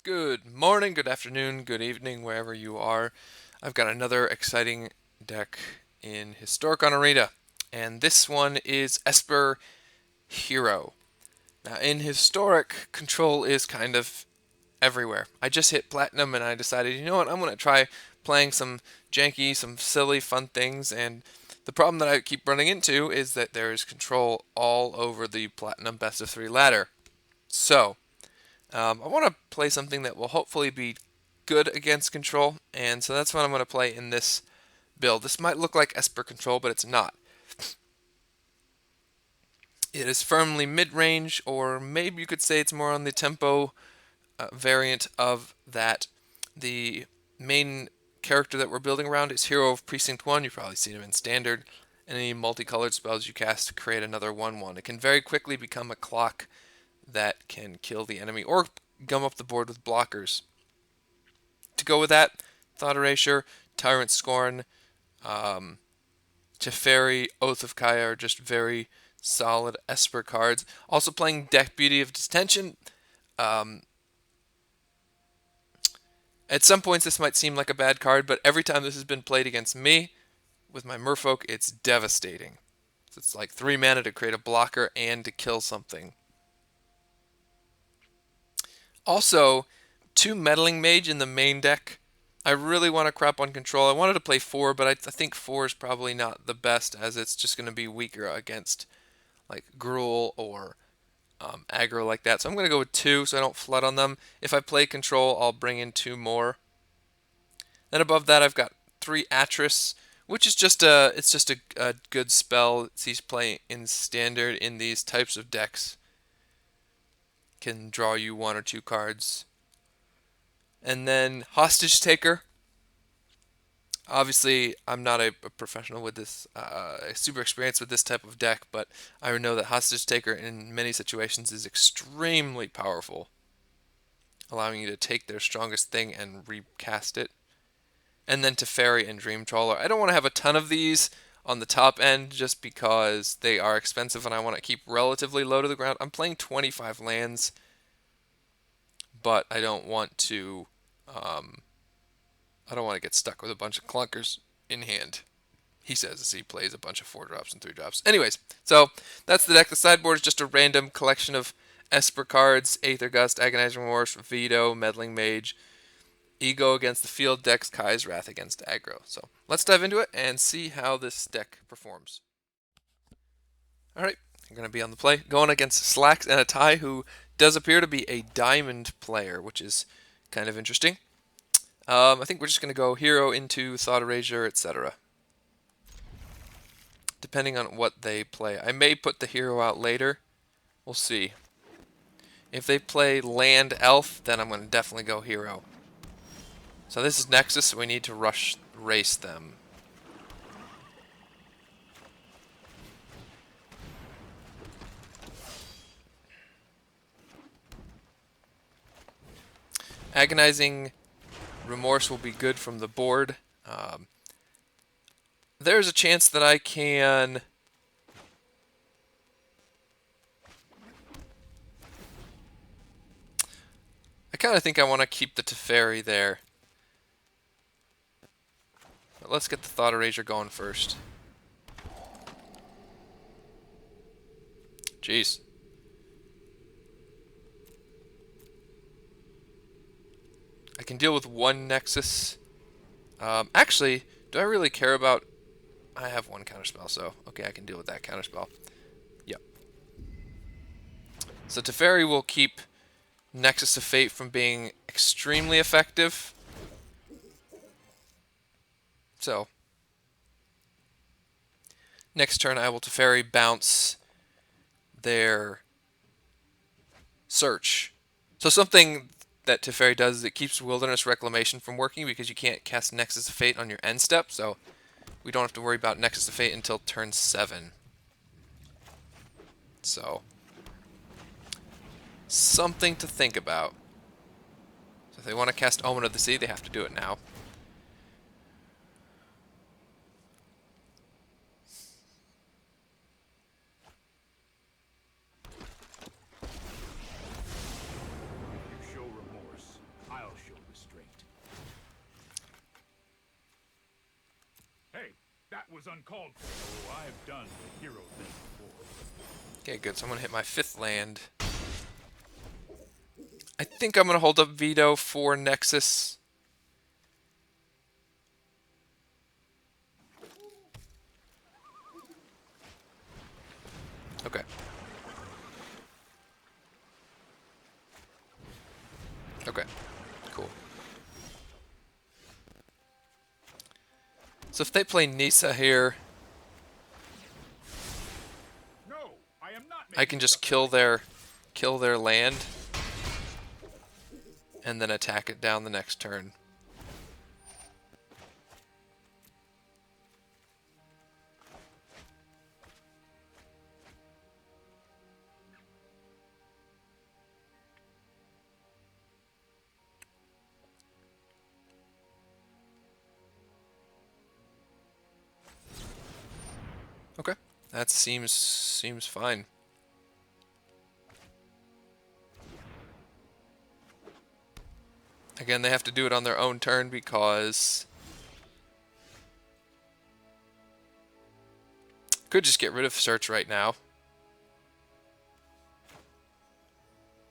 Good morning, good afternoon, good evening, wherever you are. I've got another exciting deck in Historic on Arena, and this one is Esper Hero. Now, in Historic, control is kind of everywhere. I just hit Platinum and I decided, you know what, I'm going to try playing some janky, some silly, fun things, and the problem that I keep running into is that there is control all over the Platinum Best of 3 ladder. So, I want to play something that will hopefully be good against control, and so that's what I'm going to play in this build. This might look like Esper control, but it's not. It is firmly mid-range, or maybe you could say it's more on the tempo variant of that. The main character that we're building around is Hero of Precinct 1. You've probably seen him in Standard. Any multicolored spells you cast create another 1/1. It can very quickly become a clock that can kill the enemy or gum up the board with blockers. To go with that, Thought Erasure, Tyrant Scorn, um, Teferi, Oath of Kaya are just very solid Esper cards. Also playing Deck Beauty of Detention. Um, at some points this might seem like a bad card, but every time this has been played against me with my Merfolk, it's devastating. So it's like 3 mana to create a blocker and to kill something. Also, 2 Meddling Mage in the main deck. I really want to crop on control. I wanted to play 4, but I think 4 is probably not the best, as it's just going to be weaker against like Gruul or aggro like that. So I'm going to go with 2 so I don't flood on them. If I play control, I'll bring in 2 more. Then above that, I've got 3 Atris, which is just a good spell. It's easy to play in standard in these types of decks. Can draw you 1 or 2 cards. And then Hostage Taker. Obviously, I'm not a professional with this, super experienced with this type of deck, but I know that Hostage Taker in many situations is extremely powerful, allowing you to take their strongest thing and recast it. And then Teferi and Dream Trawler. I don't want to have a ton of these on the top end just because they are expensive and I want to keep relatively low to the ground. I'm playing 25 lands, but um, I don't want to get stuck with a bunch of clunkers in hand. He says as he plays a bunch of 4 drops and 3 drops. Anyways, so that's the deck. The sideboard is just a random collection of Esper cards: Aether Gust, Agonizing Remorse, Veto, Meddling Mage, Ego against the field decks, Kai's Wrath against aggro. So let's dive into it and see how this deck performs. Alright, I'm going to be on the play. Going against Slacks and a Tie, who does appear to be a diamond player, which is kind of interesting. I think we're just going to go Hero into Thought Erasure, etc. Depending on what they play. I may put the Hero out later. We'll see. If they play Land Elf, then I'm going to definitely go Hero. So this is Nexus, so we need to race them. Agonizing Remorse will be good from the board. There's a chance that I can... I kind of think I want to keep the Teferi there. But let's get the Thought Erasure going first. Jeez. I can deal with 1 Nexus. Actually, do I really care about... I have 1 counterspell, so okay, I can deal with that counterspell. Yep. So Teferi will keep Nexus of Fate from being extremely effective. So, next turn I will Teferi bounce their Search. So something that Teferi does is it keeps Wilderness Reclamation from working because you can't cast Nexus of Fate on your end step, so we don't have to worry about Nexus of Fate until turn 7. So, something to think about. So if they want to cast Omen of the Sea, they have to do it now. You show remorse, was uncalled for. Oh, I've done the hero thing before. Okay, good. So I'm gonna hit my 5th land. I think I'm gonna hold up veto for Nexus. Okay. Okay. Cool. So if they play Nisa here, No, I am not I making can just stuff kill their land and then attack it down the next turn. Okay. That seems fine. Again, they have to do it on their own turn because could just get rid of search right now.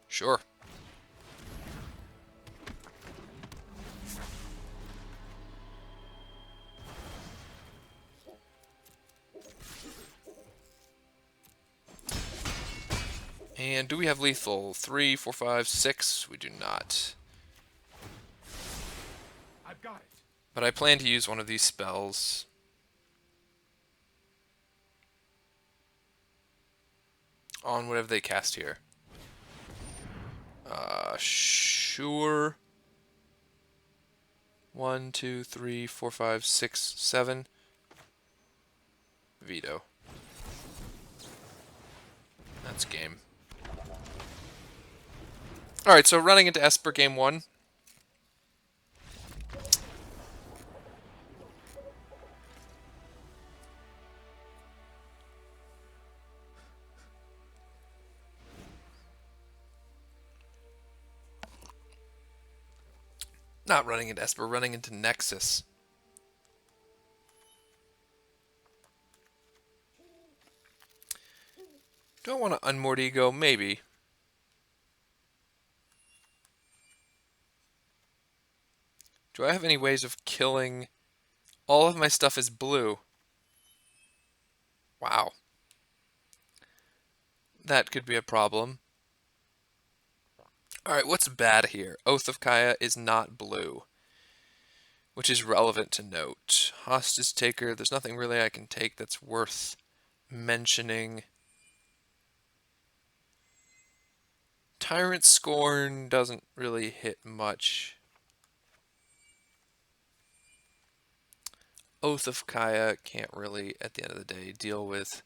Sure. And do we have lethal? 3, 4, 5, 6? We do not. I've got it. But I plan to use one of these spells. On whatever they cast here. Sure. 1, 2, 3, 4, 5, 6, 7. Veto. That's game. Alright, so running into Esper game 1. Not running into Esper, running into Nexus. Do I want to unmoored ego? Maybe. Do I have any ways of killing... All of my stuff is blue. Wow. That could be a problem. Alright, what's bad here? Oath of Kaya is not blue, which is relevant to note. Hostage Taker, there's nothing really I can take that's worth mentioning. Tyrant Scorn doesn't really hit much. Oath of Kaya can't really, at the end of the day, deal with.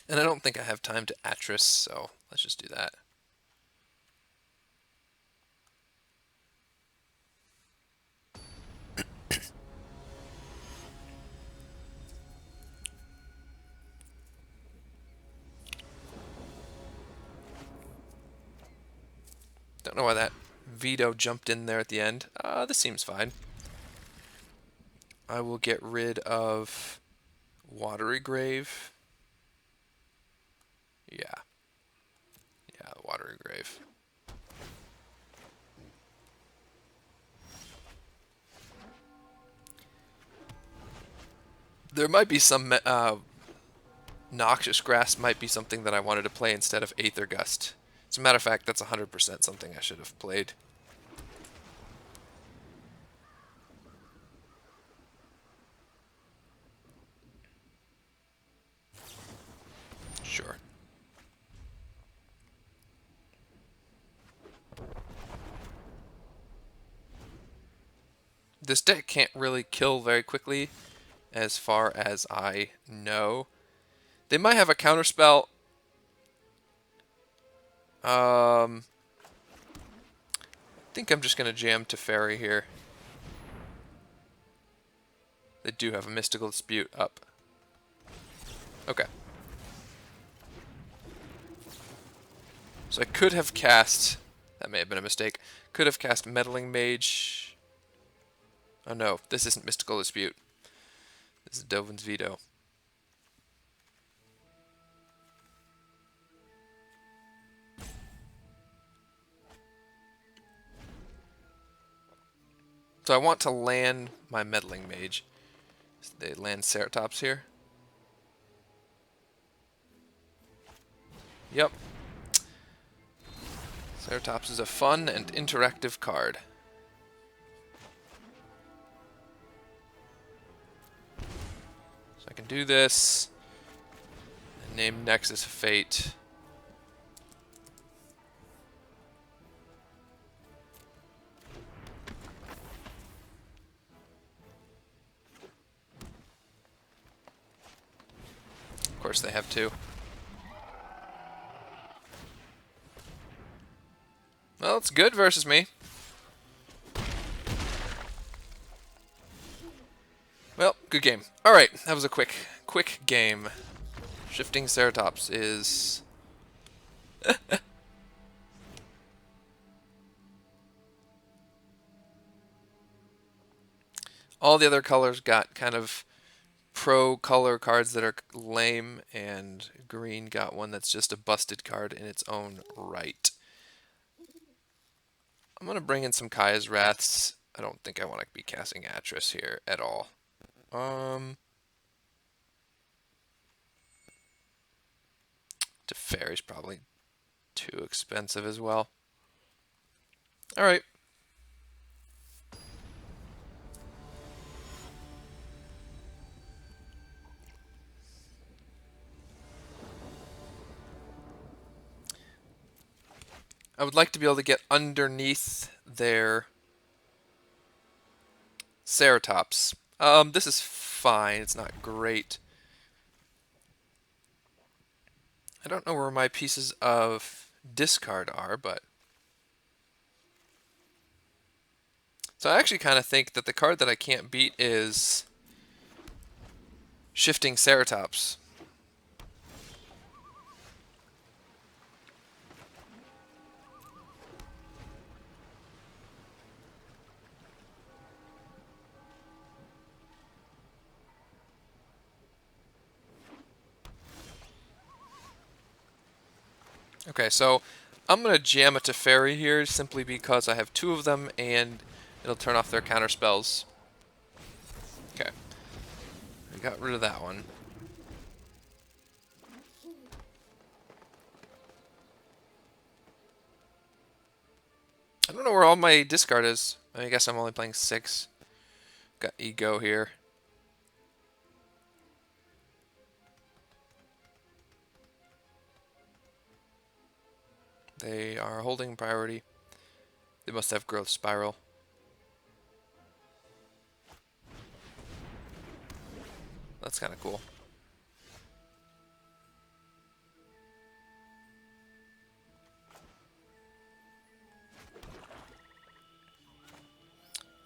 And I don't think I have time to Atris, so let's just do that. Don't know why that veto jumped in there at the end. This seems fine. I will get rid of Watery Grave. Yeah. Yeah, the Watery Grave. There might be some... Noxious Grass might be something that I wanted to play instead of Aether Gust. As a matter of fact, that's 100% something I should have played. Sure. This deck can't really kill very quickly, as far as I know. They might have a counterspell. I think I'm just going to jam Teferi here. They do have a Mystical Dispute up. Okay. So I could have cast... That may have been a mistake. Could have cast Meddling Mage. Oh no, this isn't Mystical Dispute. This is Dovin's Veto. So I want to land my Meddling Mage. So they land Ceratops here. Yep. Ceratops is a fun and interactive card. So I can do this. And name Nexus of Fate. Of course they have two. Well, it's good versus me. Well, good game. Alright, that was a quick game. Shifting Ceratops is... All the other colors got kind of pro-color cards that are lame, and green got one that's just a busted card in its own right. I'm going to bring in some Kaya's Wraths. I don't think I want to be casting Atris here at all. Teferi's probably too expensive as well. Alright. I would like to be able to get underneath their Ceratops. This is fine. It's not great. I don't know where my pieces of discard are, but... So I actually kind of think that the card that I can't beat is Shifting Ceratops. Okay, so I'm going to jam a Teferi here simply because I have two of them and it'll turn off their counter spells. Okay. We got rid of that one. I don't know where all my discard is. I guess I'm only playing 6. Got Ego here. They are holding priority. They must have Growth Spiral. That's kind of cool.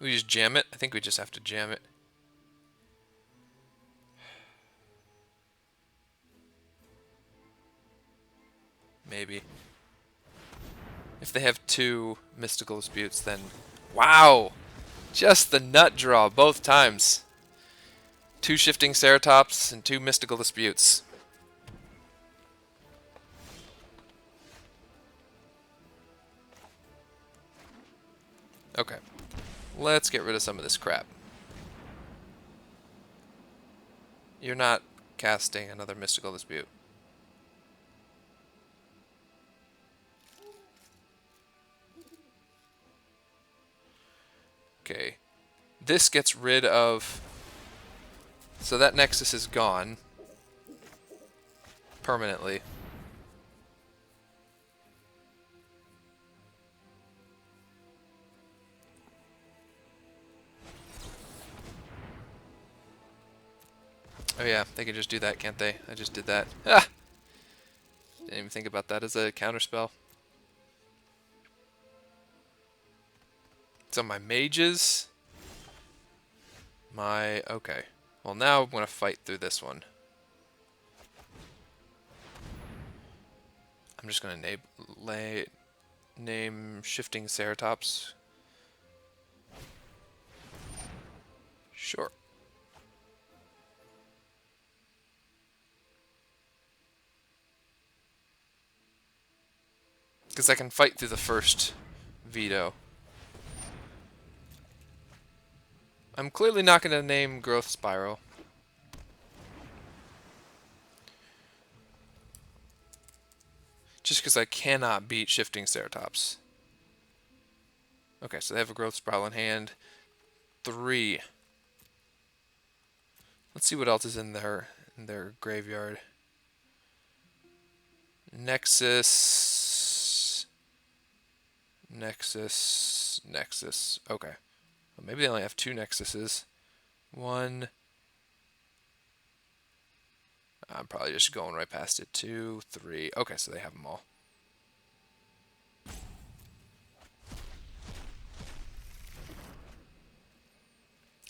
We just jam it? I think we just have to jam it. Maybe. If they have 2 Mystical Disputes, then... Wow! Just the nut draw both times. 2 Shifting Ceratops and 2 Mystical Disputes. Okay. Let's get rid of some of this crap. You're not casting another Mystical Dispute. Okay. This gets rid of... So that Nexus is gone. Permanently. Oh yeah, they can just do that, can't they? I just did that. Ah! Didn't even think about that as a counterspell. So my mages... Okay. Well, now I'm going to fight through this one. I'm just going to lay... name Shifting Ceratops? Sure. Because I can fight through the first veto. I'm clearly not going to name Growth Spiral. Just because I cannot beat Shifting Ceratops. Okay, so they have a Growth Spiral in hand. 3. Let's see what else is in their graveyard. Nexus. Nexus. Nexus. Okay. Well, maybe they only have 2 Nexuses. 1. I'm probably just going right past it. 2, 3. Okay, so they have them all.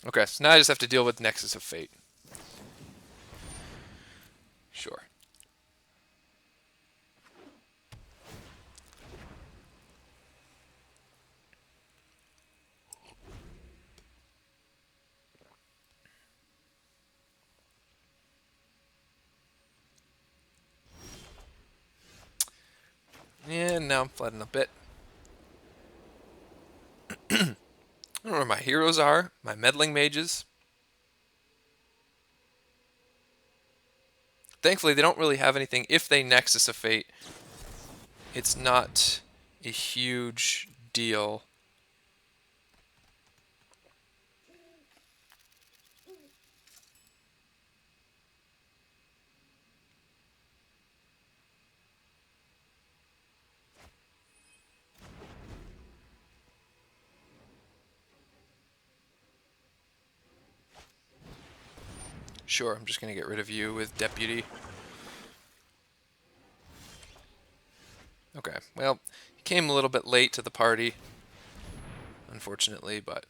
Okay, so now I just have to deal with Nexus of Fate. Sure. And now I'm flooding a bit. I don't know where my heroes are. My meddling mages. Thankfully, they don't really have anything. If they Nexus of Fate, it's not a huge deal. Sure, I'm just going to get rid of you with Deputy. Okay, well, he came a little bit late to the party, unfortunately, but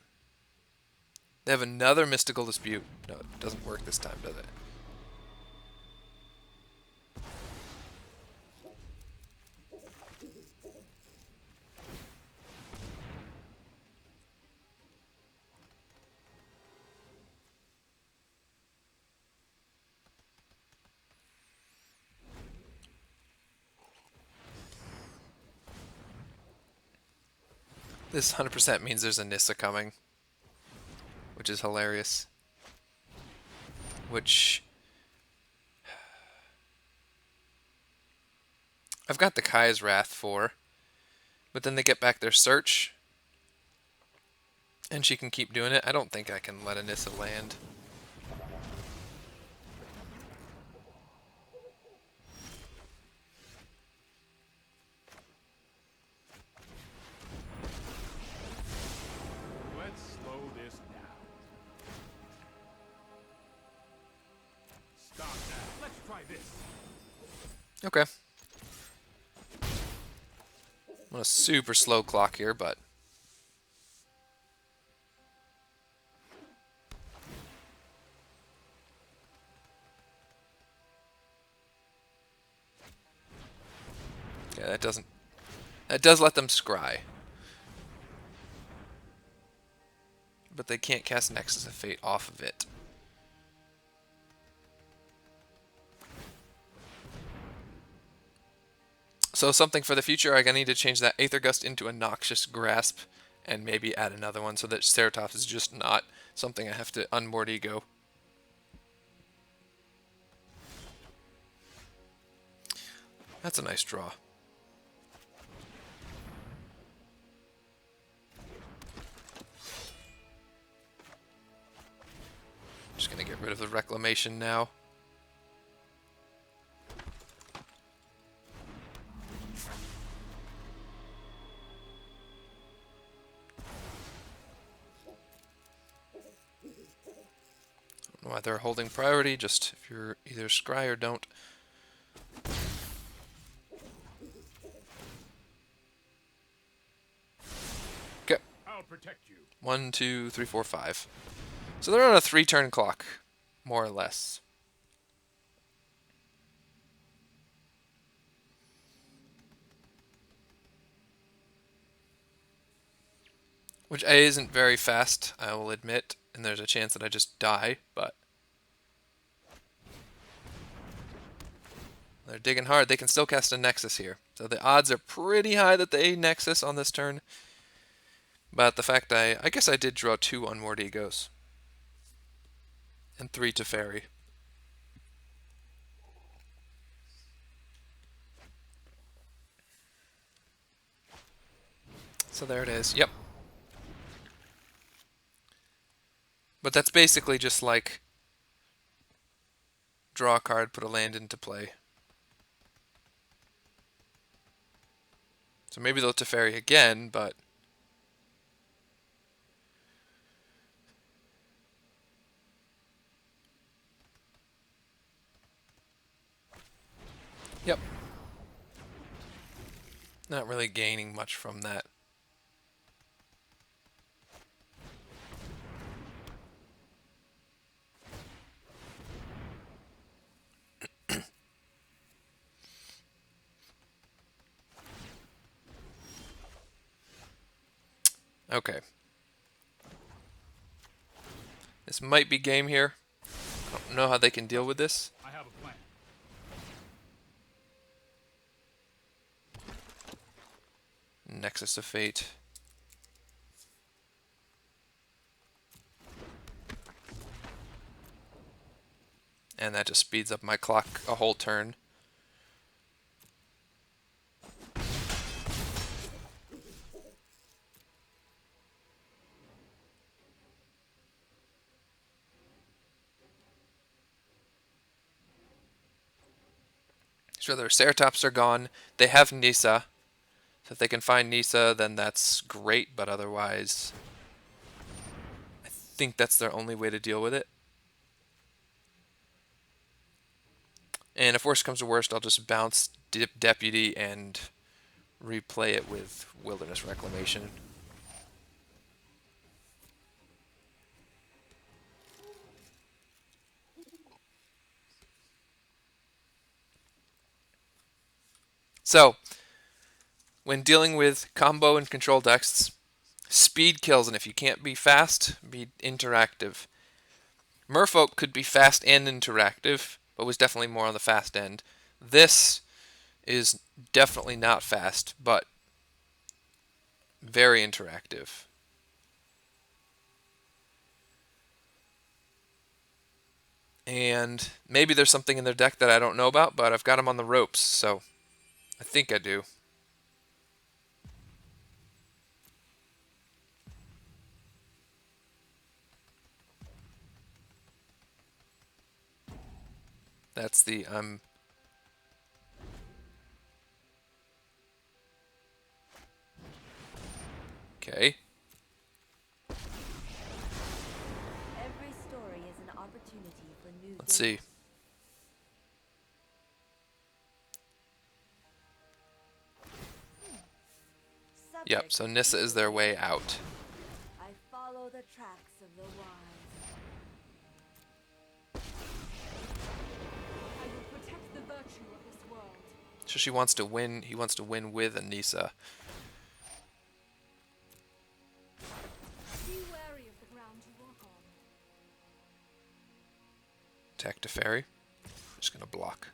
they have another Mystical Dispute. No, it doesn't work this time, does it? This 100% means there's a Nissa coming, which is hilarious. Which I've got the Kai's Wrath for, but then they get back their search, and she can keep doing it. I don't think I can let a Nissa land. Let's slow this down. Stop that. Let's try this. Okay. I'm on a super slow clock here, but yeah, that does let them scry. But they can't cast Nexus of Fate off of it. So something for the future, I need to change that Aether Gust into a Noxious Grasp and maybe add another one so that Ceratops is just not something I have to unboard ego. That's a nice draw. Just gonna get rid of the Reclamation now. I don't know why they're holding priority, just if you're either scry or don't. Okay. I'll protect you. 1, 2, 3, 4, 5. So they're on a 3-turn clock, more or less. Which A isn't very fast, I will admit, and there's a chance that I just die, but they're digging hard. They can still cast a Nexus here. So the odds are pretty high that they Nexus on this turn. But the fact I guess I did draw 2 Unmoored Egos. And 3 to Fairy. So there it is. Yep. But that's basically just like draw a card, put a land into play. So maybe they'll Teferi again, but yep. Not really gaining much from that. Okay. This might be game here. I don't know how they can deal with this. I have a plan. Nexus of Fate. And that just speeds up my clock a whole turn. So their Ceratops are gone. They have Nisa. So if they can find Nisa, then that's great, but otherwise, I think that's their only way to deal with it. And if worst comes to worst, I'll just bounce Deputy and replay it with Wilderness Reclamation. So, when dealing with combo and control decks, speed kills, and if you can't be fast, be interactive. Merfolk could be fast and interactive, but was definitely more on the fast end. This is definitely not fast, but very interactive. And maybe there's something in their deck that I don't know about, but I've got them on the ropes, so I think I do. That's the okay. Every story is an opportunity for new Let's see. Yep, so Nissa is their way out. I follow the tracks of the wise. I will protect the virtue of this world. So she wants to win. He wants to win with Anissa. Be wary of the ground you walk on. Attack to Fairy. Just gonna block.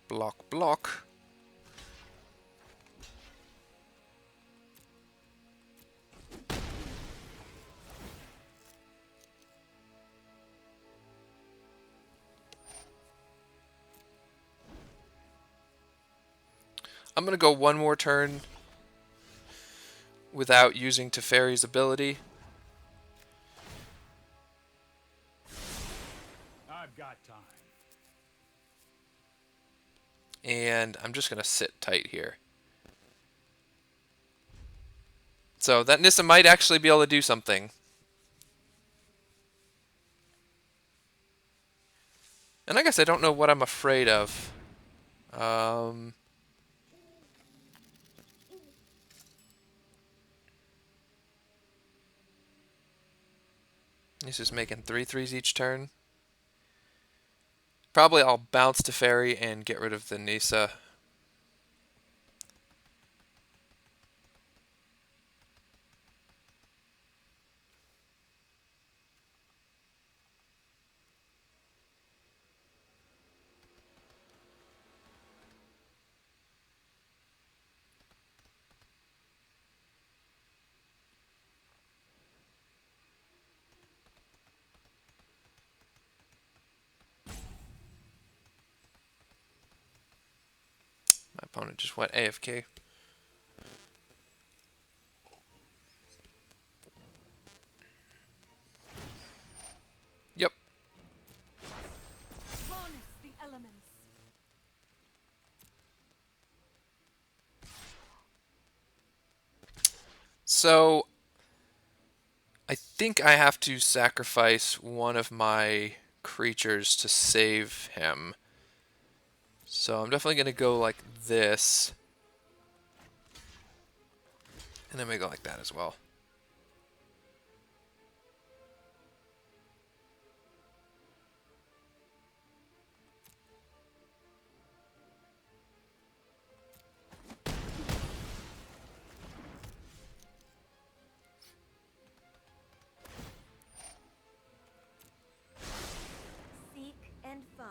Block, block. I'm gonna go one more turn without using Teferi's ability. I've got time. And I'm just gonna sit tight here. So that Nissa might actually be able to do something. And I guess I don't know what I'm afraid of. He's just making 3/3s each turn. Probably I'll bounce to Fairy and get rid of the Nisa. opponent just went AFK. Yep. Harness the elements. So I think I have to sacrifice one of my creatures to save him. So I'm definitely going to go like this. And then we go like that as well. Seek and find.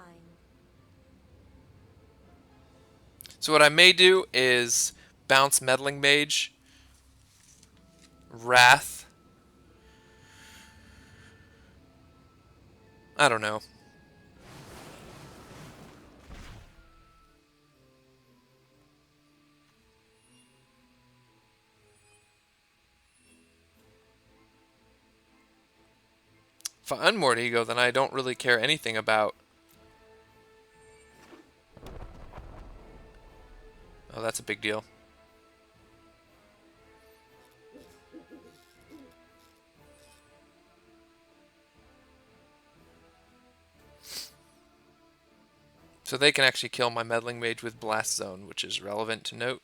So what I may do is bounce Meddling Mage, Wrath. I don't know. If I unmoored Ego, then I don't really care anything about... Oh, that's a big deal. So they can actually kill my Meddling Mage with Blast Zone, which is relevant to note.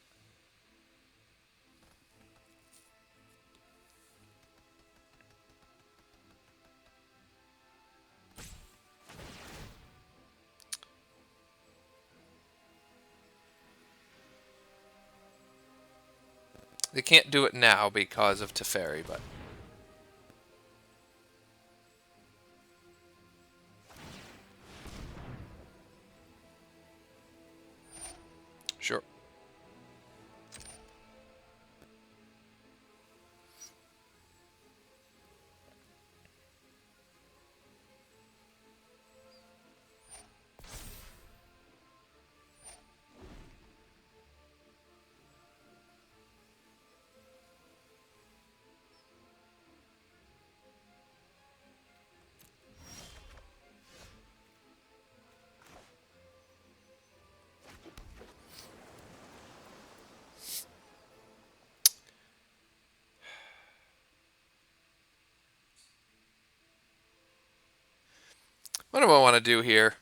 They can't do it now because of Teferi, but... Sure. What do I want to do here?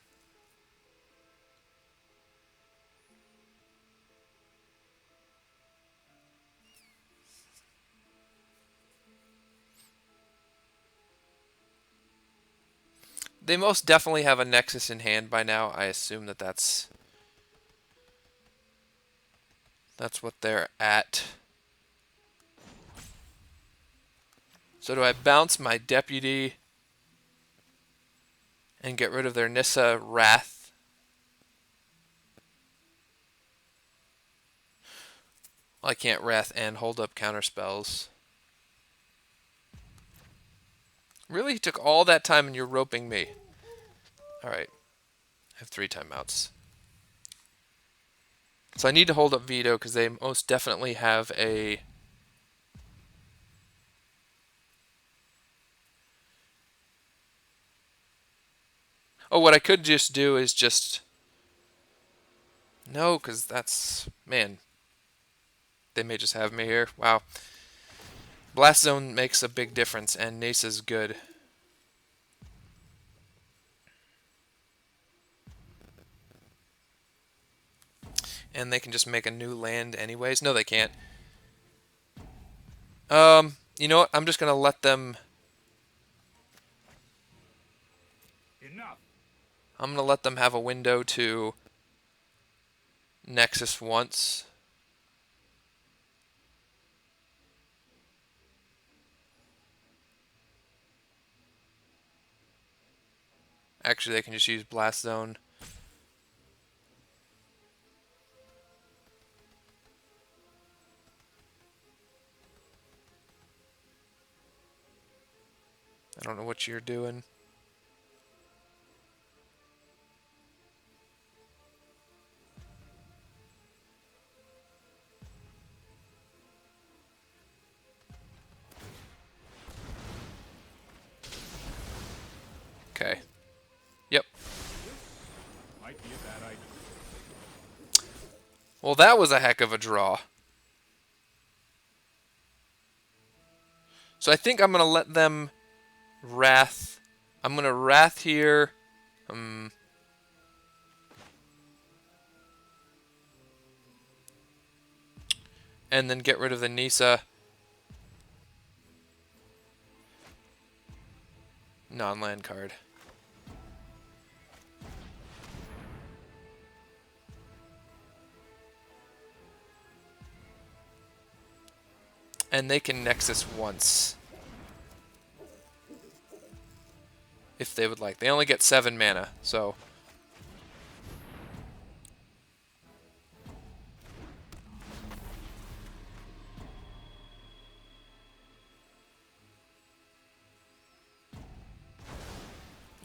They most definitely have a Nexus in hand by now. I assume that that's what they're at. So do I bounce my Deputy and get rid of their Nissa Wrath? Well, I can't Wrath and hold up counter spells. Really? You took all that time and you're roping me. Alright. I have 3 timeouts. So I need to hold up Veto because they most definitely have a... Oh, what I could just do is just... No, because that's... Man. They may just have me here. Wow. Blast Zone makes a big difference, and Nasa's good. And they can just make a new land anyways. No, they can't. You know what? I'm just going to let them... Enough. I'm going to let them have a window to Nexus once. Actually, they can just use Blast Zone. I don't know what you're doing. Well, that was a heck of a draw. So I think I'm going to let them Wrath. I'm going to Wrath here. Um, and then get rid of the Nisa. Non-land card. And they can Nexus once. If they would like. They only get 7 mana, so...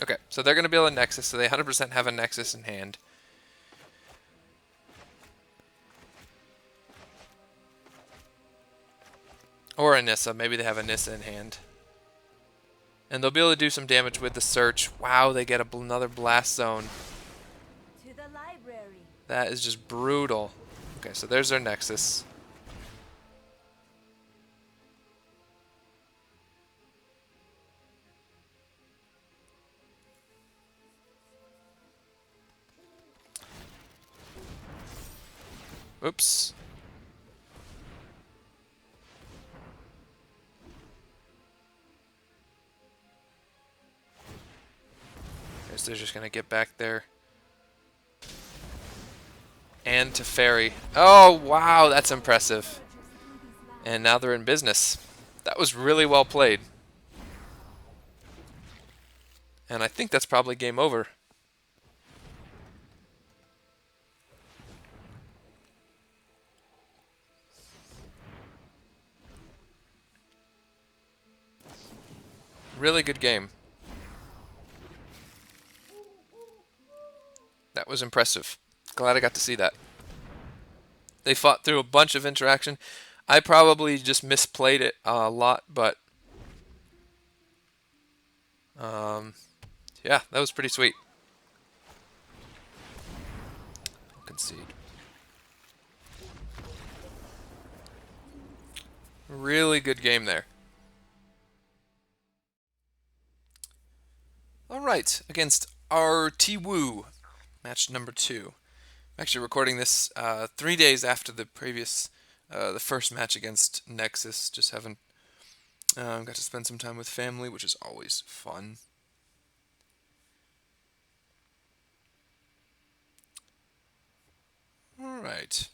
Okay, so they're going to be able to Nexus, so they 100% have a Nexus in hand. Or a Nissa. Maybe they have a Nissa in hand. And they'll be able to do some damage with the Search. Wow, they get another Blast Zone. To the library. That is just brutal. Okay, so there's their Nexus. Oops. Guess they're just going to get back there. And to Fairy. Oh, wow, that's impressive. And now they're in business. That was really well played. And I think that's probably game over. Really good game. That was impressive. Glad I got to see that. They fought through a bunch of interaction. I probably just misplayed it a lot, but yeah, that was pretty sweet. I'll concede. Really good game there. Alright, against RT Woo, match number 2. I'm actually recording this 3 days after the previous, the first match against Nexus. Just haven't got to spend some time with family, which is always fun. Alright.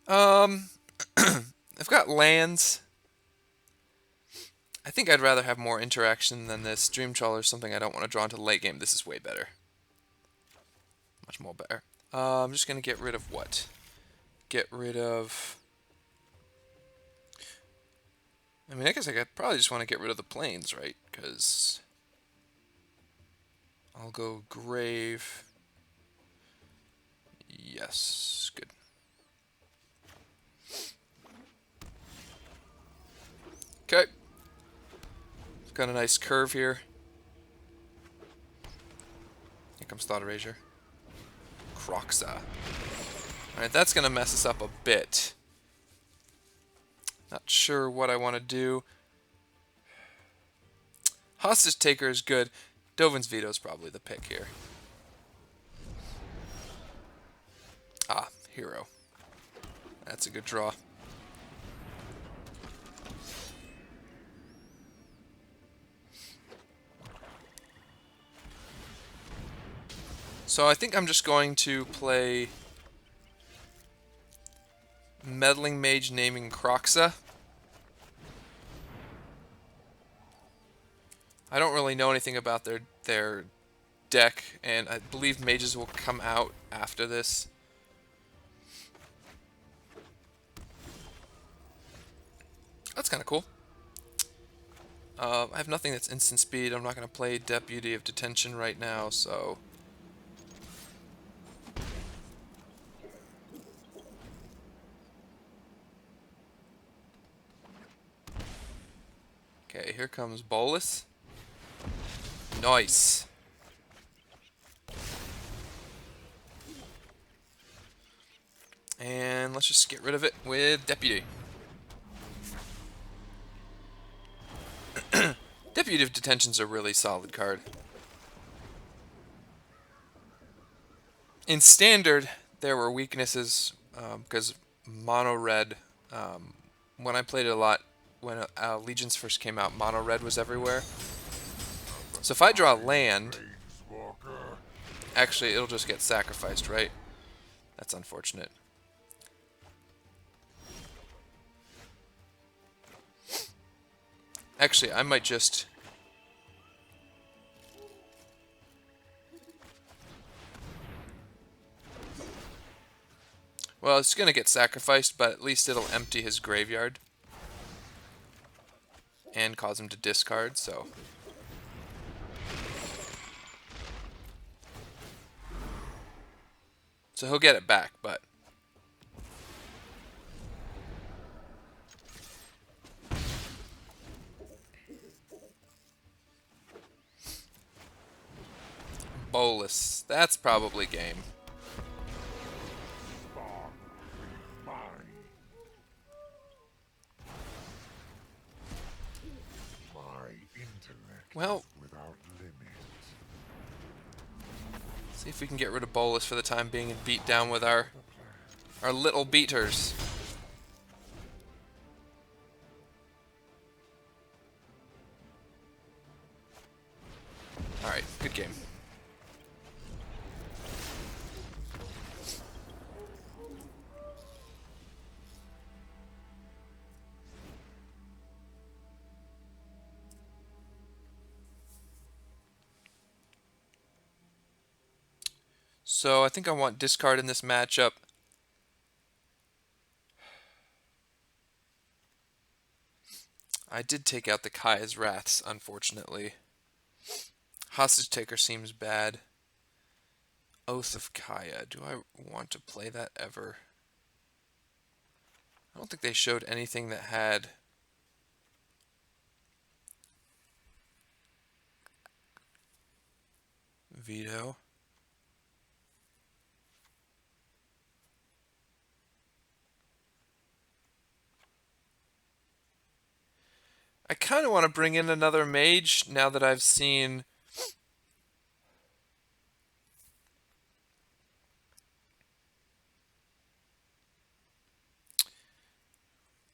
I've got lands. I think I'd rather have more interaction than this. Dream Trawler is something I don't want to draw into the late game. This is way better. Much more better. I'm just going to get rid of what? Get rid of... I mean, I guess I could probably just want to get rid of the planes, right? Because... I'll go Grave. Yes, good. Okay. It's got a nice curve here. Here comes Thought Erasure. Croxa. Alright, that's going to mess us up a bit. Not sure what I want to do. Hostage Taker is good. Dovin's Veto is probably the pick here. Ah, Hero. That's a good draw. So I think I'm just going to play Meddling Mage naming Croxa. I don't really know anything about their deck, and I believe mages will come out after this. That's kind of cool. I have nothing that's instant speed. I'm not going to play Deputy of Detention right now, so... Okay, here comes Bolus. Nice. And let's just get rid of it with Deputy. Deputy of Detention's a really solid card. In Standard, there were weaknesses because Mono Red, when I played it a lot, when Legions first came out, Mono Red was everywhere. So if I draw land, actually it'll just get sacrificed, right? That's unfortunate. Actually, I might just... Well, it's going to get sacrificed, but at least it'll empty his graveyard. And cause him to discard, so... So he'll get it back, but... Bolus. That's probably game. Well, see if we can get rid of Bolus for the time being and beat down with our little beaters. Alright, good game. So I think I want discard in this matchup. I did take out the Kaya's Wraths, unfortunately. Hostage Taker seems bad. Oath of Kaya. Do I want to play that ever? I don't think they showed anything that had... Veto. I kind of want to bring in another mage now that I've seen...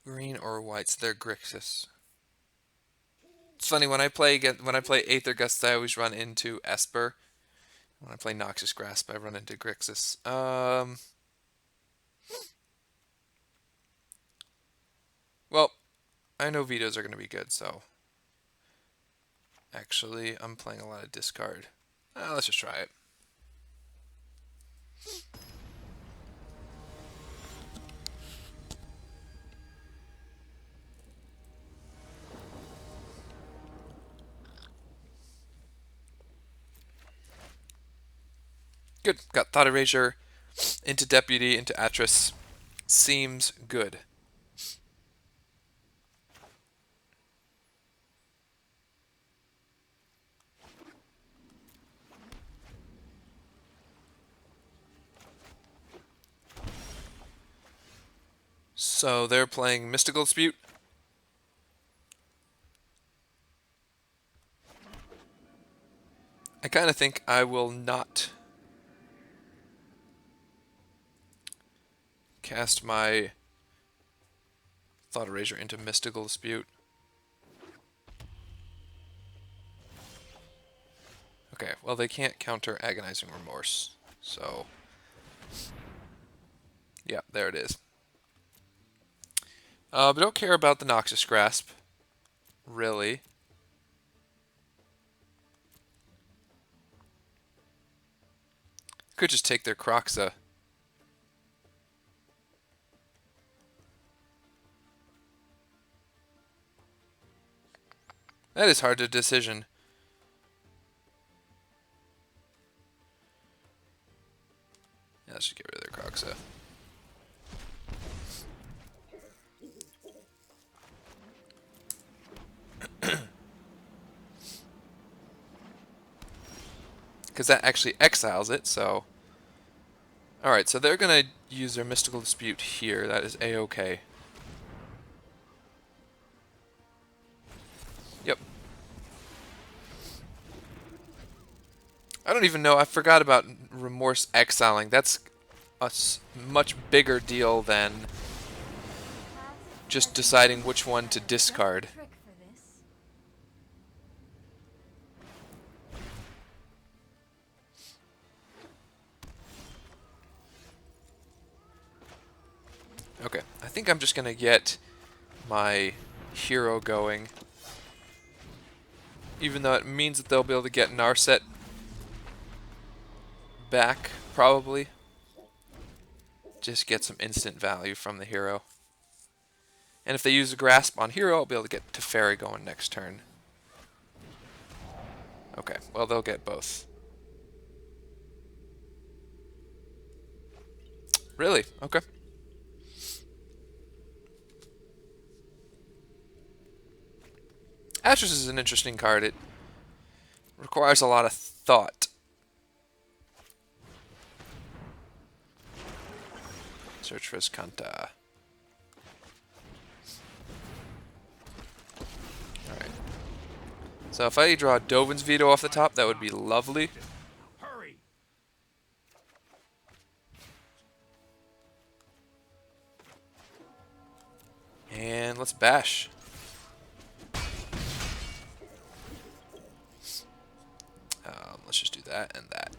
Green or white, so they're Grixis. It's funny, when I play Aether Gust, I always run into Esper. When I play Noxious Grasp, I run into Grixis. Well, I know vetoes are going to be good, so... Actually, I'm playing a lot of discard. Let's just try it. Good. Got Thought Erasure into Deputy, into Atris. Seems good. So they're playing Mystical Dispute. I kind of think I will not cast my Thought Erasure into Mystical Dispute. Okay, well they can't counter Agonizing Remorse, so... Yeah, there it is. But don't care about the Noxious Grasp, really. Could just take their Croxa. That is hard to decision. Yeah, let's just get rid of their Croxa. Because that actually exiles it, so... Alright, so they're going to use their Mystical Dispute here. That is A-okay. Yep. I don't even know. I forgot about Remorse exiling. That's a much bigger deal than just deciding which one to discard. Trick for this. Okay, I think I'm just going to get my hero going. Even though it means that they'll be able to get Narset back, probably. Just get some instant value from the hero. And if they use a Grasp on hero, I'll be able to get Teferi going next turn. Okay, well, they'll get both. Really? Okay. Ashes is an interesting card. It requires a lot of thought. Search for Skanta. Alright. So if I draw Dovin's Veto off the top, that would be lovely. Hurry! And let's bash. Let's just do that and that.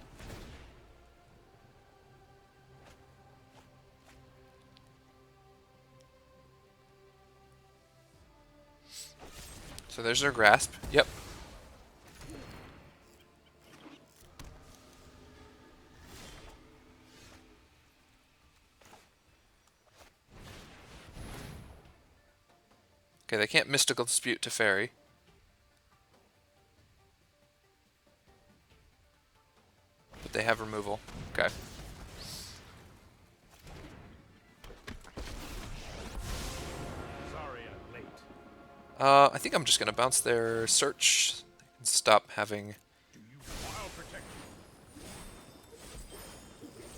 So there's their Grasp. Yep. Okay, they can't Mystical Dispute Teferi. But they have removal. Okay. Sorry I'm late. I think I'm just going to bounce their Search. And stop having Do you file protection?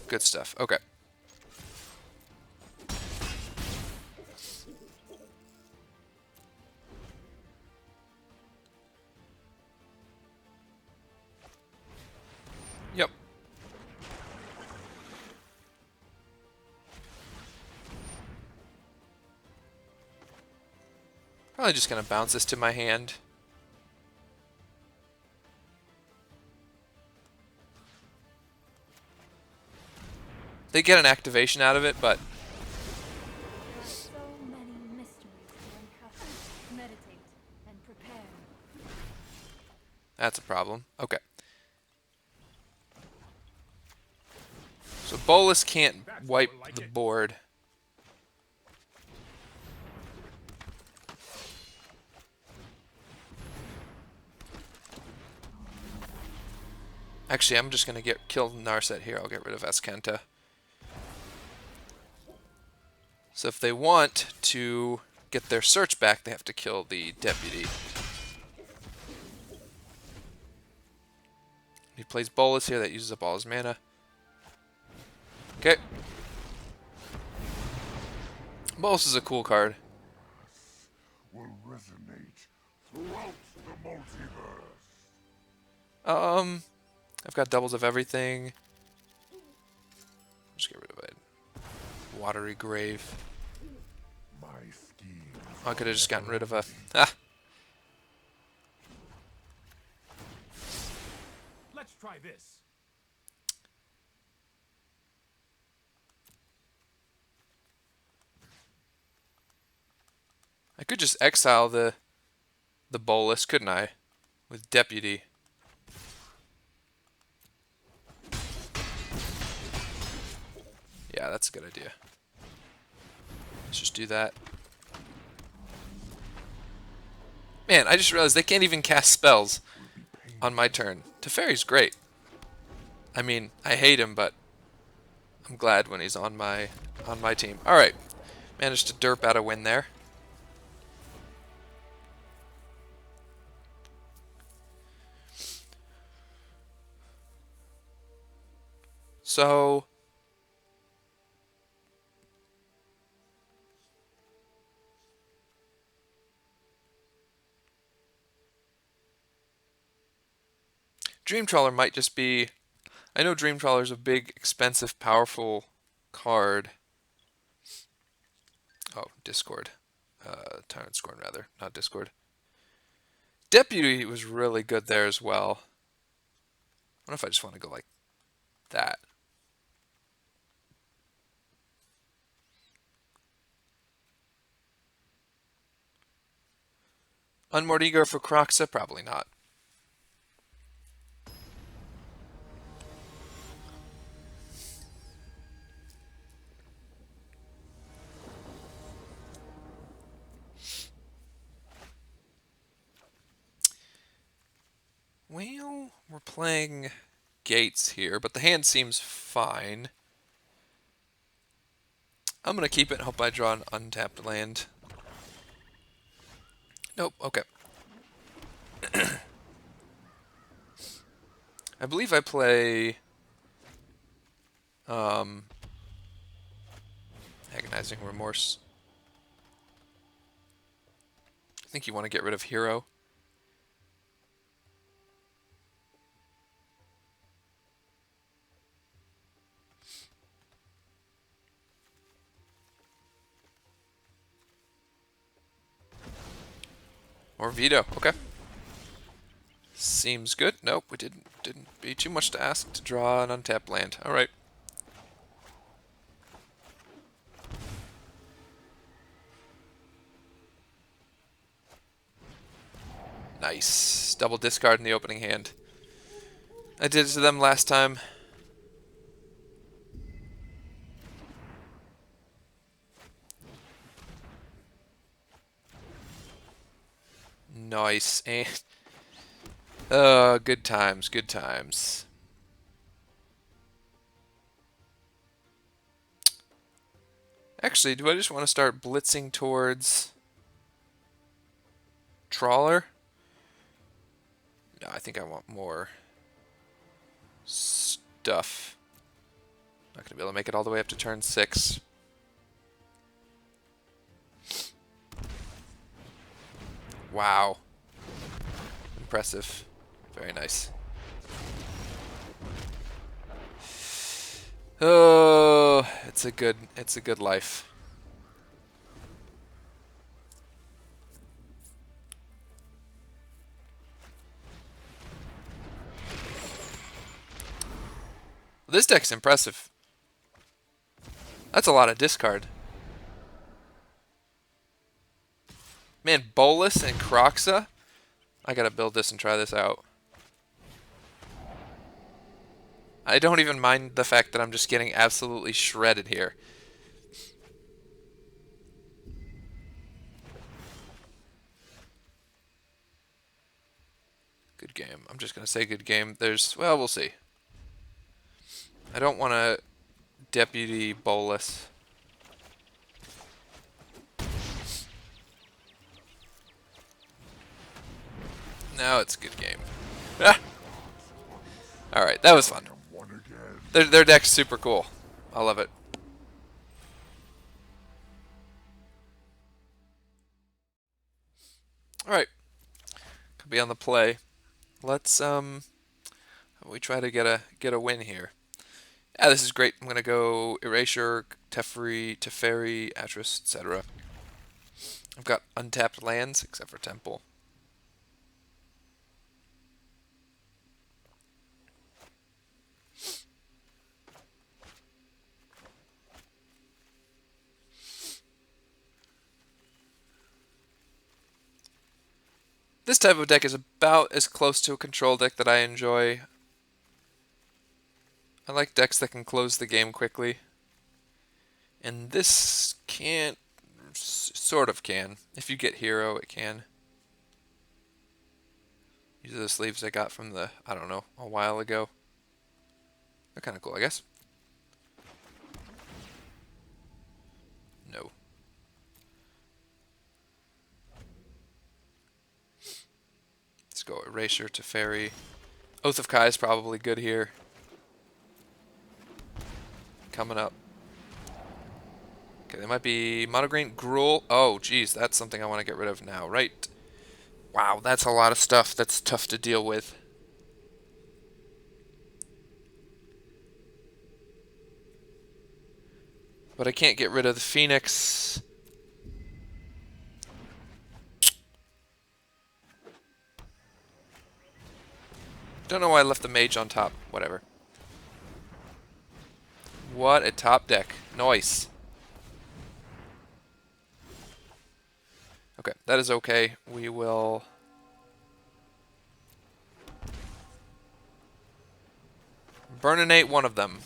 good stuff. Okay. Yep. Probably just going to bounce this to my hand. They get an activation out of it, but There are so many mysteries to uncover. Meditate and prepare. that's a problem. Okay. So Bolus can't wipe the board. Actually, I'm just going to kill Narset here. I'll get rid of Azcanta. So if they want to get their Search back, they have to kill the Deputy. He plays Bolus here. That uses up all his mana. Okay. Bolus is a cool card. Will resonate throughout the multiverse. I've got doubles of everything. Just get rid of it. Watery Grave. My scheme. Oh, I could have just gotten rid of a... Ah! Let's try this. I could just exile the Bolus, couldn't I? With Deputy. Yeah, that's a good idea. Let's just do that. Man, I just realized they can't even cast spells on my turn. Teferi's great. I mean, I hate him, but I'm glad when he's on my team. All right, managed to derp out a win there. So Dream Trawler might just be... I know Dream Trawler is a big, expensive, powerful card. Oh, Discord. Tyrant Scorn, rather, not Discord. Deputy was really good there as well. I wonder if I just want to go like that. Unmoored Ego for Croxa? Probably not. Well, we're playing Gates here, but the hand seems fine. I'm going to keep it and hope I draw an untapped land. Nope, okay. I believe I play Agonizing Remorse. I think you want to get rid of Hero. Or Veto, okay. Seems good. Nope, we didn't be too much to ask to draw an untapped land. Alright. Nice. Double discard in the opening hand. I did it to them last time. Nice. And good times, good times. Actually, do I just want to start blitzing towards Trawler? No, I think I want more stuff. Not going to be able to make it all the way up to turn 6. Wow. Impressive. Very nice. Oh, it's a good life. This deck's impressive. That's a lot of discard. Man, Bolus and Croxa? I gotta build this and try this out. I don't even mind the fact that I'm just getting absolutely shredded here. Good game. I'm just gonna say good game. Well, we'll see. I don't want to Deputy Bolus. No, it's a good game. Ah! Alright, that was fun. Their deck's super cool. I love it. Alright. Could be on the play. Let's we try to get a win here. Yeah, this is great. I'm gonna go Erasure, Teferi, Atris, etc. I've got untapped lands except for Temple. This type of deck is about as close to a control deck that I enjoy. I like decks that can close the game quickly. And this can't, sort of can. If you get Hero, it can. These are the sleeves I got from the, I don't know, a while ago. They're kind of cool, I guess. No. Let's go Erasure, Teferi. Oath of Kai is probably good here. Coming up. Okay, they might be Monogreen, Gruul. Oh, geez, that's something I want to get rid of now, right? Wow, that's a lot of stuff that's tough to deal with. But I can't get rid of the Phoenix. Don't know why I left the mage on top. Whatever. What a top deck. Nice. Okay, that is okay. We will... burninate one of them.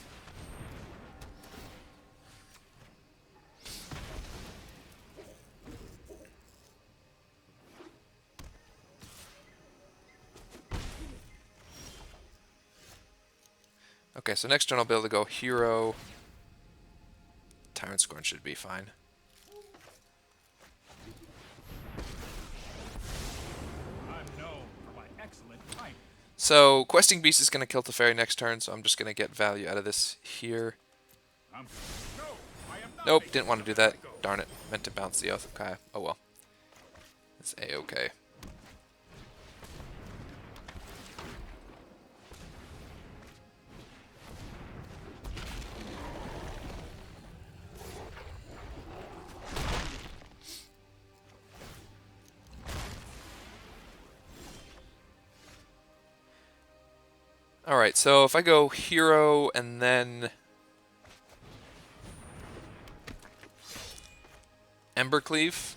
Okay, so next turn I'll be able to go Hero. Tyrant Scorn should be fine. I'm known for my excellent timing. So, Questing Beast is going to kill Teferi next turn, so I'm just going to get value out of this here. I'm no, I am not Nope, making didn't want to do something that. go. Darn it. Meant to bounce the Oath of Kaya. Oh well. It's A-okay. Alright, so if I go Hero and then Embercleave.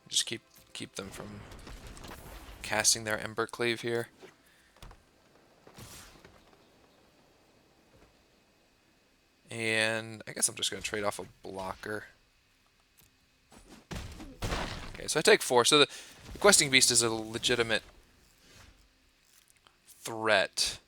Just keep them from casting their Embercleave here. And I guess I'm just going to trade off a blocker. Okay, so I take 4. So the Questing Beast is a legitimate threat.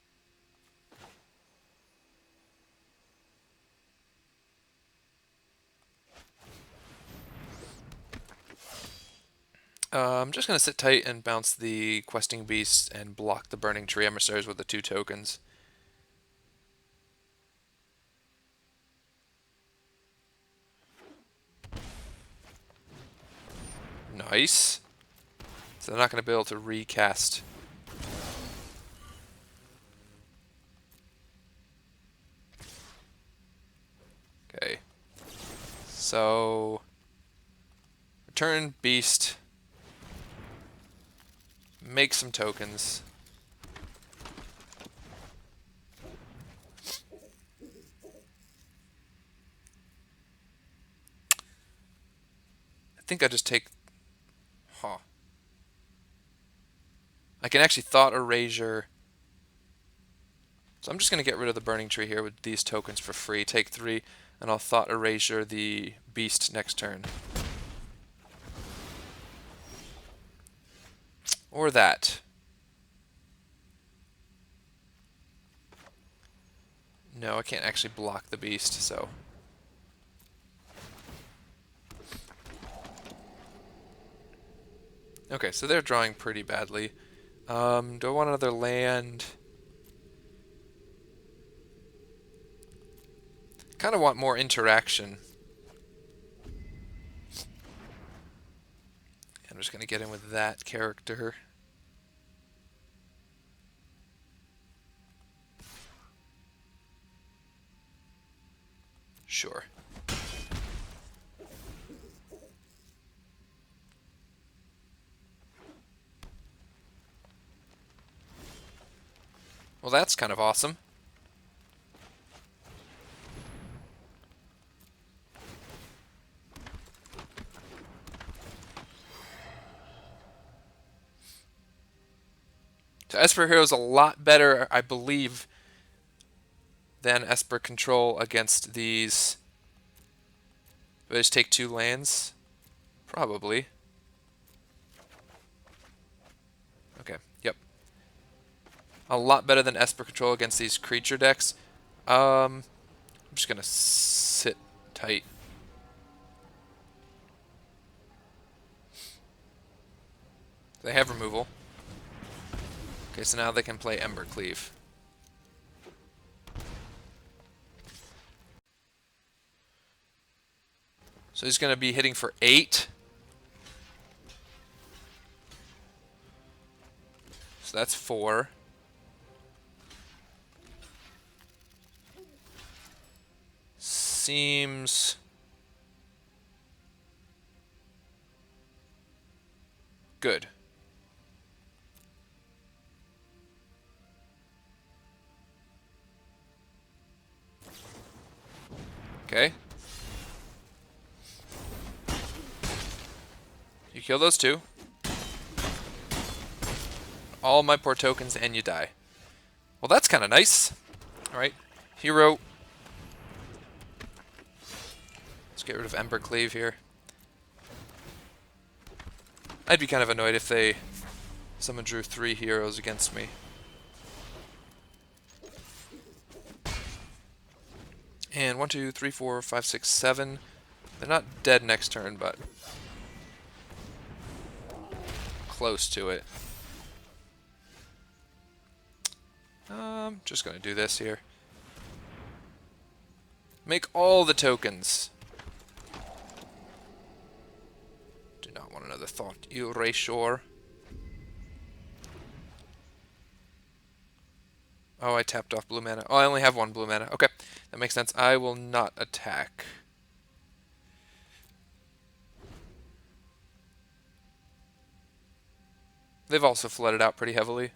I'm just going to sit tight and bounce the Questing Beast and block the Burning Tree Emissaries with the 2 tokens. Nice. So they're not going to be able to recast. Okay. So return Beast. Make some tokens. I think I just take... Huh. I can actually Thought Erasure. So I'm just going to get rid of the Burning Tree here with these tokens for free. Take 3, and I'll Thought Erasure the Beast next turn. Or that. No, I can't actually block the Beast, so... Okay, so they're drawing pretty badly. Do I want another land? Kind of want more interaction. I'm just going to get in with that character. Sure. Well, that's kind of awesome. So Esper Hero is a lot better, I believe, than Esper Control against these. Do I just take 2 lands? Probably. Okay, yep. A lot better than Esper Control against these creature decks. I'm just going to sit tight. They have removal. Okay, so now they can play Embercleave. So he's going to be hitting for 8. So that's 4. Seems good. Okay. You kill those 2. All my poor tokens and you die. Well, that's kind of nice. Alright. Hero. Let's get rid of Ember Cleave here. I'd be kind of annoyed if someone drew 3 heroes against me. And 1, 2, 3, 4, 5, 6, 7. They're not dead next turn, but close to it. Just gonna do this here. Make all the tokens. Do not want another thought erasure. Oh, I tapped off blue mana. Oh, I only have 1 blue mana. Okay, that makes sense. I will not attack. They've also flooded out pretty heavily.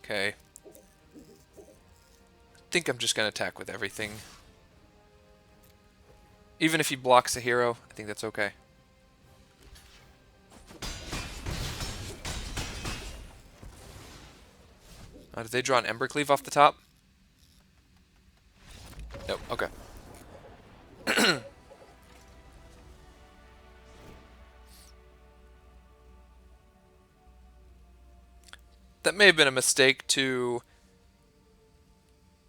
Okay. I think I'm just going to attack with everything. Even if he blocks a hero, I think that's okay. Did they draw an Embercleave off the top? Nope, okay. That may have been a mistake to...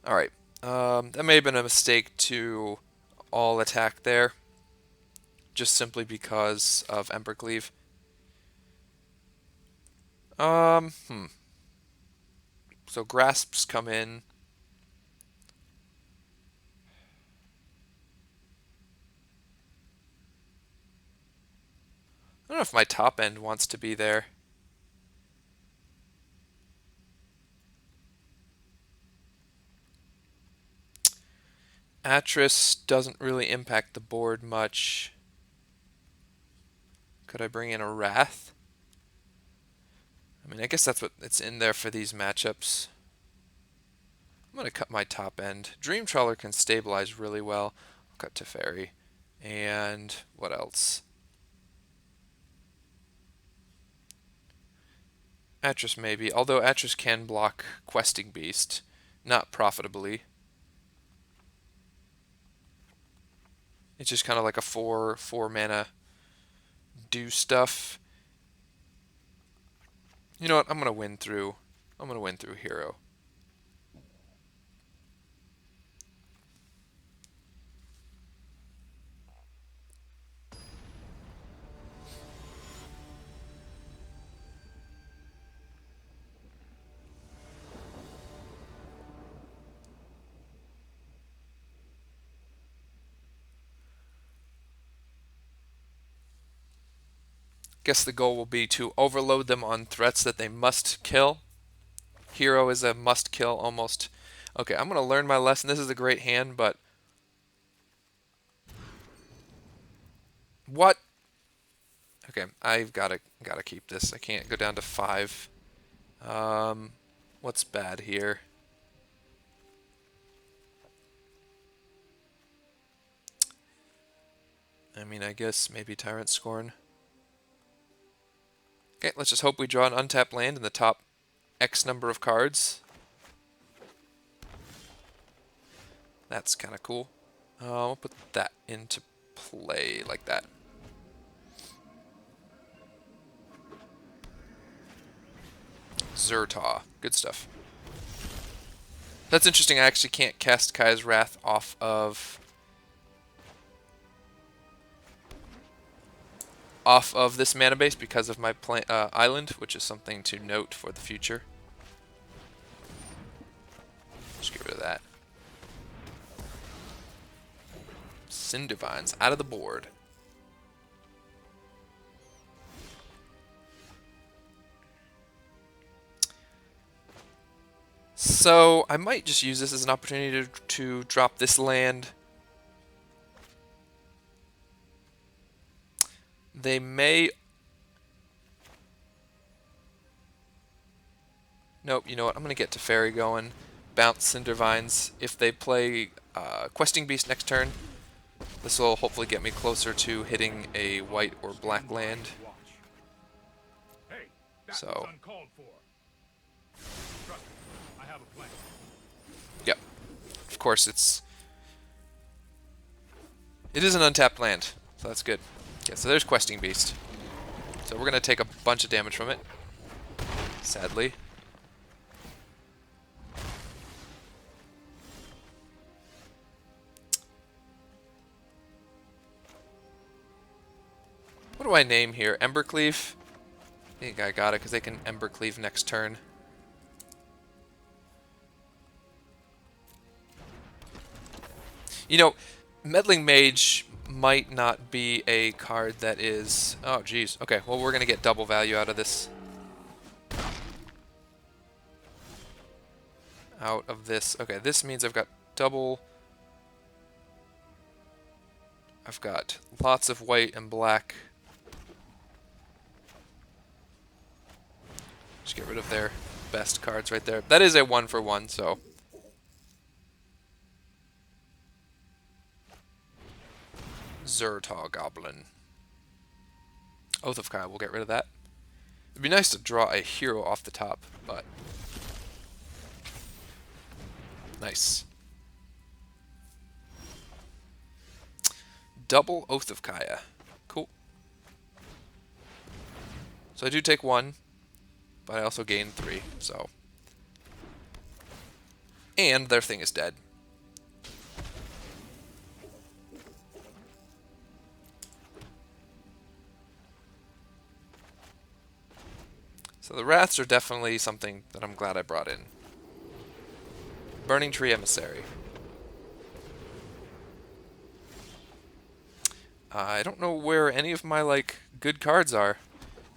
Alright. That may have been a mistake to all attack there. Just simply because of Embercleave. So Grasps come in. I don't know if my top end wants to be there. Atris doesn't really impact the board much. Could I bring in a Wrath? I mean, I guess that's what it's in there for these matchups. I'm going to cut my top end. Dream Trawler can stabilize really well. I'll cut Teferi. And what else? Atris maybe, although Atris can block Questing Beast. Not profitably. It's just kind of like a 4 mana do stuff. You know what? I'm gonna win through Hero. Guess the goal will be to overload them on threats that they must kill. Hero is a must kill almost. Okay, I'm gonna learn my lesson. This is a great hand, but what? Okay, I've gotta keep this. I can't go down to 5. What's bad here? I mean, I guess maybe Tyrant Scorn. Okay, let's just hope we draw an untapped land in the top X number of cards. That's kind of cool. I'll put that into play like that. Zertaw. Good stuff. That's interesting. I actually can't cast Kai's Wrath off of off of this mana base because of my island, which is something to note for the future. Just get rid of that. Cindervines out of the board. So I might just use this as an opportunity to drop this land. They may... Nope, you know what? I'm going to get Teferi going. Bounce Cindervines. If they play Questing Beast next turn, this will hopefully get me closer to hitting a white or black land. Hey, that So... was uncalled for. Trust me, I have a plan. Yep. Of course, it is an untapped land, so that's good. Okay, so there's Questing Beast. So we're gonna take a bunch of damage from it. Sadly. What do I name here? Embercleave? I think I got it because they can Embercleave next turn. You know, Meddling Mage might not be a card that is... Oh, geez. Okay, well, we're going to get double value out of this. Okay, this means I've got double... I've got lots of white and black. Just get rid of their best cards right there. That is a 1-for-1, so... Zertal Goblin. Oath of Kyle, we'll get rid of that. It'd be nice to draw a hero off the top, but... Nice. Double Oath of Kaya. Cool. So I do take 1, but I also gain 3, so... And their thing is dead. So the Wraths are definitely something that I'm glad I brought in. Burning Tree Emissary. I don't know where any of my, like, good cards are.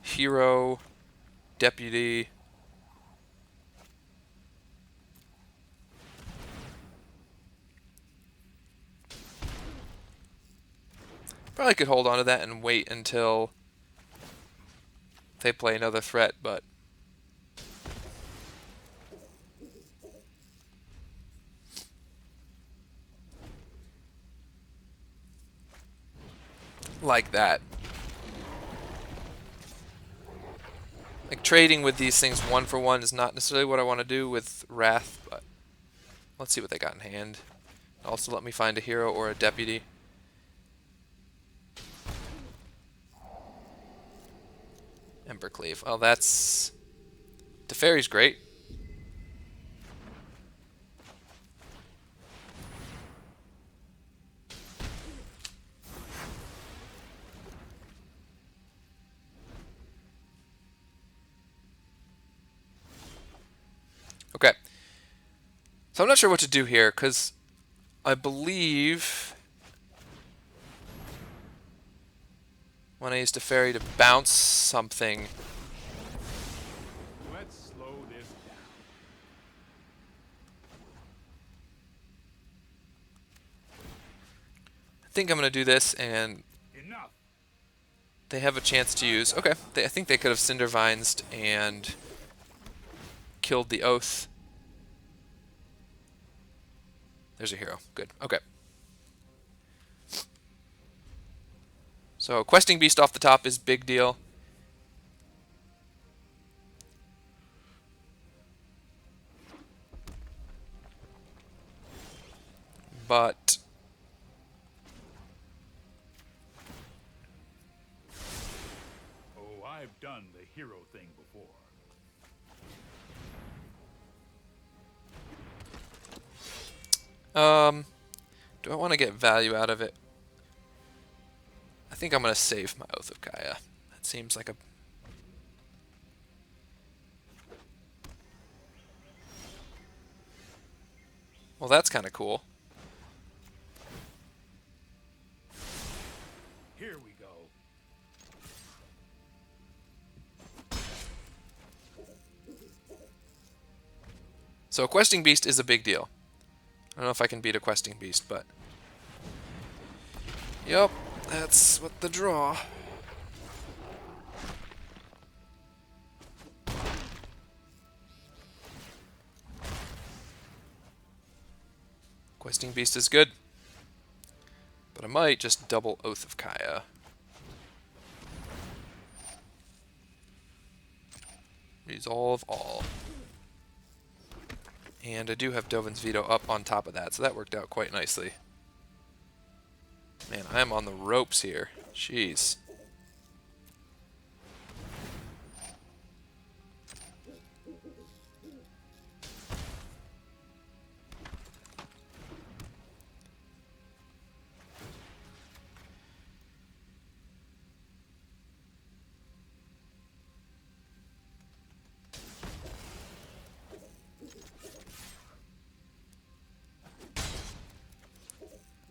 Hero, Deputy. Probably could hold on to that and wait until they play another threat, but... Like that. Like, trading with these things 1-for-1 is not necessarily what I want to do with Wrath, but... Let's see what they got in hand. Also let me find a hero or a deputy. Embercleave. Well, that's... Teferi's great. Okay. So I'm not sure what to do here, because I believe... when I used Teferi to bounce something... Let's slow this down. I think I'm going to do this, and Enough. they have a chance to use... Okay, I think they could have Cindervinesed and killed the Oath. There's a hero. Good. Okay. So, Questing Beast off the top is big deal. But... Oh, I've done the hero thing before. do I want to get value out of it? I I think I'm going to save my Oath of Kaya. That seems like a... Well, that's kind of cool. Here we go. So a questing beast is a big deal. I don't know if I can beat a questing beast, but... Yep, that's what the draw. Questing beast is good. But I might just double Oath of Kaya. Resolve all. And I do have Dovin's Veto up on top of that, so that worked out quite nicely. Man, I am on the ropes here. Jeez.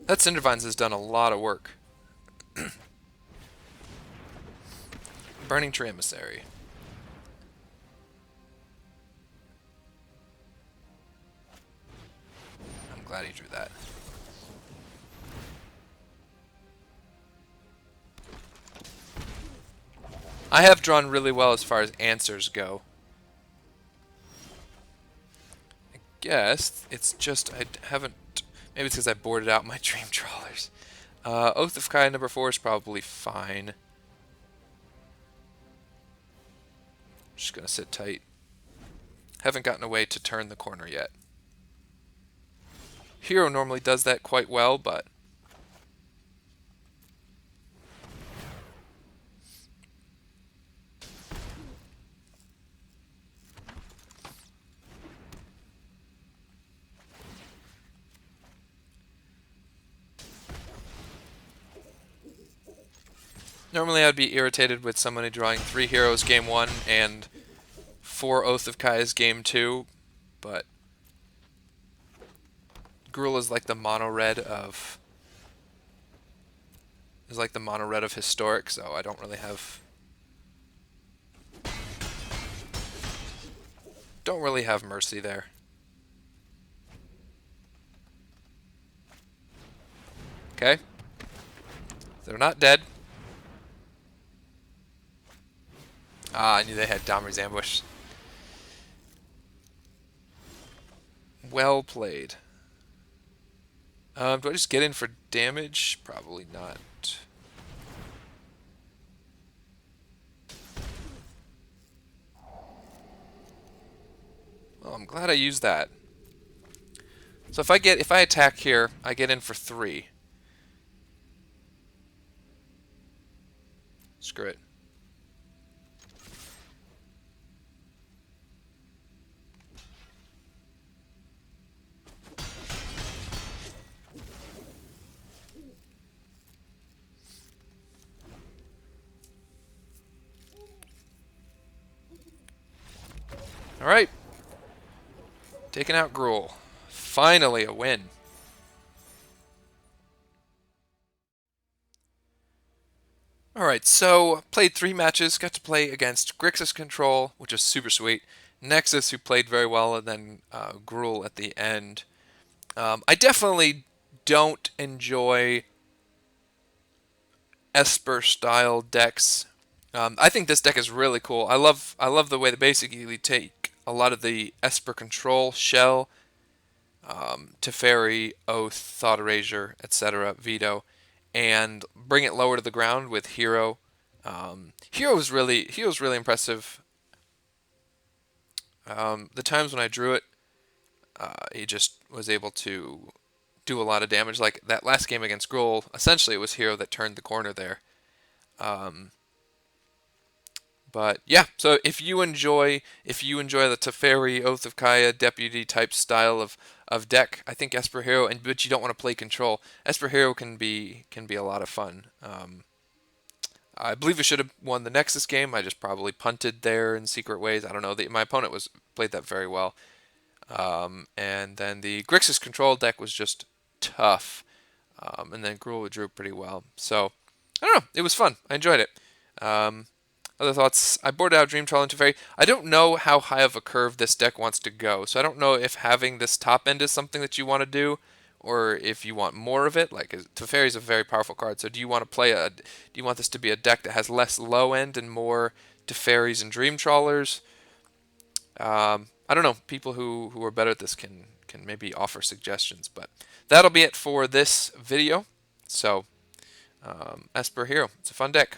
That Cindervines has done a lot of work. Burning Tree Emissary. I'm glad he drew that. I have drawn really well as far as answers go. I guess it's just I haven't... Maybe it's because I boarded out my Dream Trawlers. Oath of Kaya number 4 is probably fine. Just gonna sit tight. Haven't gotten a way to turn the corner yet. Hero normally does that quite well, but... Normally I'd be irritated with somebody drawing 3 heroes game 1 and 4 Oath of Kai's game 2, but Gruul is like the mono red of Historic, so I don't really have mercy there. Okay. They're not dead. Ah, I knew they had Domri's Ambush. Well played. Do I just get in for damage? Probably not. Well, I'm glad I used that. So if I attack here, I get in for 3. Screw it. Alright. Taking out Gruul. Finally a win. Alright, so played 3 matches. Got to play against Grixis Control, which is super sweet. Nexus, who played very well, and then Gruul at the end. I definitely don't enjoy Esper style decks. I think this deck is really cool. I love the way they basically take a lot of the Esper control shell, Teferi, Oath, Thought Erasure, etc., Veto, and bring it lower to the ground with Hero. Hero was really impressive. The times when I drew it, he just was able to do a lot of damage. Like that last game against Gruul, essentially it was Hero that turned the corner there. But yeah, so if you enjoy the Teferi, Oath of Kaya, Deputy type style of deck, I think Esper Hero, but you don't want to play control, Esper Hero can be a lot of fun. I believe we should have won the Nexus game. I just probably punted there in secret ways. I don't know. My opponent was played that very well. And then the Grixis control deck was just tough. And then Gruul withdrew pretty well. So, I don't know. It was fun. I enjoyed it. Um, Other thoughts? I boarded out Dream Troll and Teferi. I don't know how high of a curve this deck wants to go. So I don't know if having this top end is something that you want to do, or if you want more of it. Like Teferi is a very powerful card. So do you want to play a? Do you want this to be a deck that has less low end and more Teferis and Dream Trawlers? I don't know. People who are better at this can maybe offer suggestions. But that'll be it for this video. So Esper Hero. It's a fun deck.